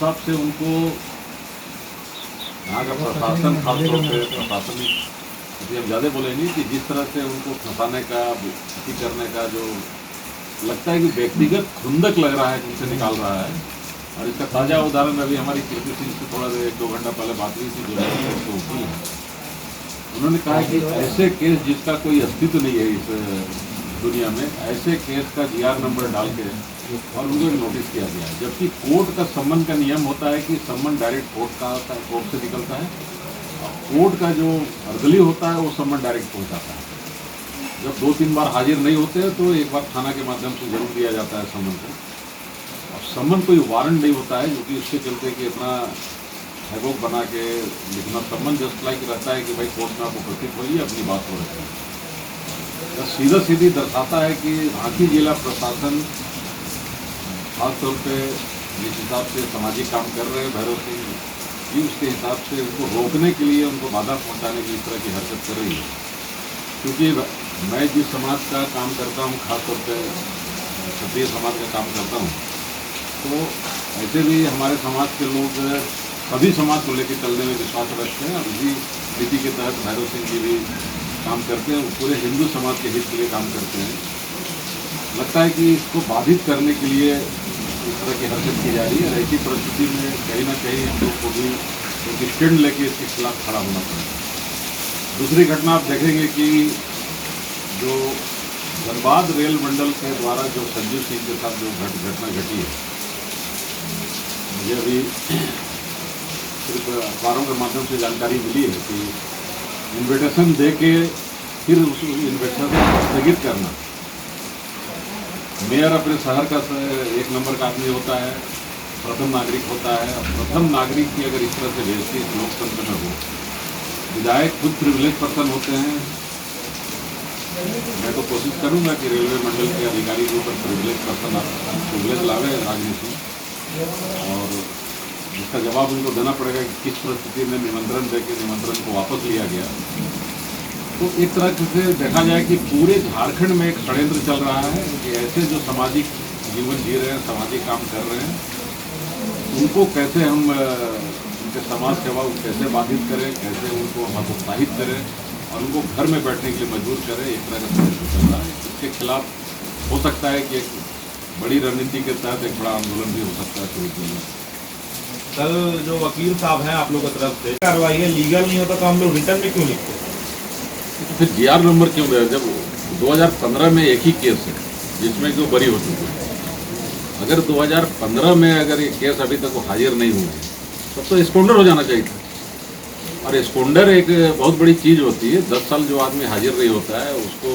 हिसाब से उनको यहाँ का प्रशासन, खासतौर पे प्रशासनिक, अभी हम ज़्यादा बोले नहीं कि जिस तरह से उनको फंसाने का, अति करने का जो लगता है कि व्यक्तिगत खुंदक लग रहा है जिनसे निकाल रहा है। और इसका ताज़ा उदाहरण अभी हमारी कीर्ति सिंह से थोड़ा 1-2 घंटा पहले बात हुई थी, जो वकील है, उन्होंने कहा कि ऐसे केस जिसका कोई अस्तित्व नहीं है इस दुनिया में, ऐसे केस का GR नंबर डाल के और उनको नोटिस किया गया है। जबकि कोर्ट का सम्मन का नियम होता है कि सम्मन डायरेक्ट कोर्ट का आता है, कोर्ट से निकलता है, और कोर्ट का जो अर्दली होता है वो सम्मन डायरेक्ट पहुंचाता है। जब 2-3 बार हाजिर नहीं होते हैं तो एक बार थाना के माध्यम से जरूर दिया जाता है सम्मन को। और सम्मन कोई वारंट नहीं होता है, जो कि उसके चलते कि इतना हैवोक बना के लिखना। सम्मन जस्ट लाइक रहता है कि भाई कोर्ट में आप उपस्थित होइए, अपनी बात को रखें। यह सीधा सीधी दर्शाता है कि रांची जिला प्रशासन खासतौर पे जिस हिसाब से सामाजिक काम कर रहे हैं भैरव सिंह जी, उसके हिसाब से उनको रोकने के लिए, उनको बाधा पहुंचाने की इस तरह की हरकत कर रही है। क्योंकि मैं जिस समाज का काम करता हूँ, खासतौर पे क्षत्रिय समाज का काम करता हूँ, तो ऐसे भी हमारे समाज के लोग सभी समाज को लेकर चलने में विश्वास रखते हैं। और इसी नीति के तहत भैरव सिंह जी भी काम करते हैं, पूरे हिंदू समाज के हित के लिए काम करते हैं। लगता है कि इसको बाधित करने के लिए इस तरह की हरकत की जा रही है। ऐसी परिस्थिति में कहीं ना कहीं हम लोग को भी एक स्टैंड लेके इसके खिलाफ खड़ा होना पड़ेगा। दूसरी घटना आप देखेंगे कि जो धनबाद रेल मंडल के द्वारा जो संजीव सिंह के साथ जो घटना घटी है, मुझे अभी सिर्फ अखबारों के माध्यम से जानकारी मिली है कि इन्विटेशन दे के फिर उस इन्विटेशन को स्थगित करना। मेयर अपने शहर का 1 नंबर का आदमी होता है, प्रथम नागरिक होता है। प्रथम नागरिक की अगर इस तरह से बेइज्जती इस लोकतंत्र में हो, विधायक खुद प्रिविलेज पर्सन होते हैं। मैं तो कोशिश करूंगा कि रेलवे मंडल के अधिकारी के ऊपर प्रिविलेज लावे राजनीति, और जिसका जवाब उनको देना पड़ेगा कि किस परिस्थिति में निमंत्रण देकर निमंत्रण को वापस लिया गया। तो एक तरह से देखा जाए कि पूरे झारखंड में एक षड्यंत्र चल रहा है कि ऐसे जो सामाजिक जीवन जी रहे हैं, सामाजिक काम कर रहे हैं, उनको कैसे हम उनके समाज सेवा कैसे बाधित करें, कैसे उनको हतोत्साहित करें और उनको घर में बैठने के लिए मजबूर करें। एक तरह का षड्यंत्र चल रहा है। इसके खिलाफ हो सकता है कि एक बड़ी रणनीति के तहत एक बड़ा आंदोलन भी हो सकता है शुरू किया। कल जो वकील साहब हैं आप लोग की तरफ से कार्रवाई है, लीगल नहीं होता तो हम लोग रिटर्न में क्यों लिखते हैं? तो फिर GR नंबर क्यों दे? जब 2015 में एक ही केस है जिसमें कि वो बरी हो चुकी है। अगर 2015 में अगर ये केस अभी तक वो हाजिर नहीं हुए तब तो एस्कॉन्डर हो जाना चाहिए था। और एस्कॉन्डर एक बहुत बड़ी चीज़ होती है। 10 साल जो आदमी हाजिर नहीं होता है उसको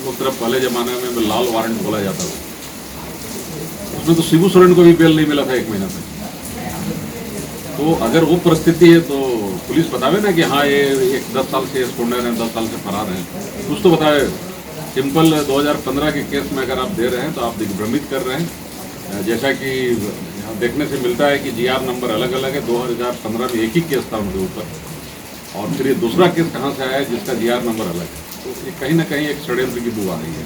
उस तरफ पहले ज़माने में लाल वारंट बोला जाता था। उसमें तो शिबू सोरेन को भी बेल नहीं मिला था 1 महीना तक। तो अगर वो परिस्थिति है तो पुलिस बतावे ना कि हाँ ये 10 साल से एस्कॉन्डर हैं, 10 साल से फरार हैं, कुछ तो बताए। सिंपल 2015 के केस में अगर आप दे रहे हैं तो आप दिग्भ्रमित कर रहे हैं। जैसा कि यहाँ देखने से मिलता है कि GR नंबर अलग अलग है। 2015 में एक ही केस था उनके ऊपर, और फिर ये दूसरा केस कहाँ से आया है जिसका GR नंबर अलग है। तो ये कहीं ना कहीं एक षड्यंत्र की बू आ रही है।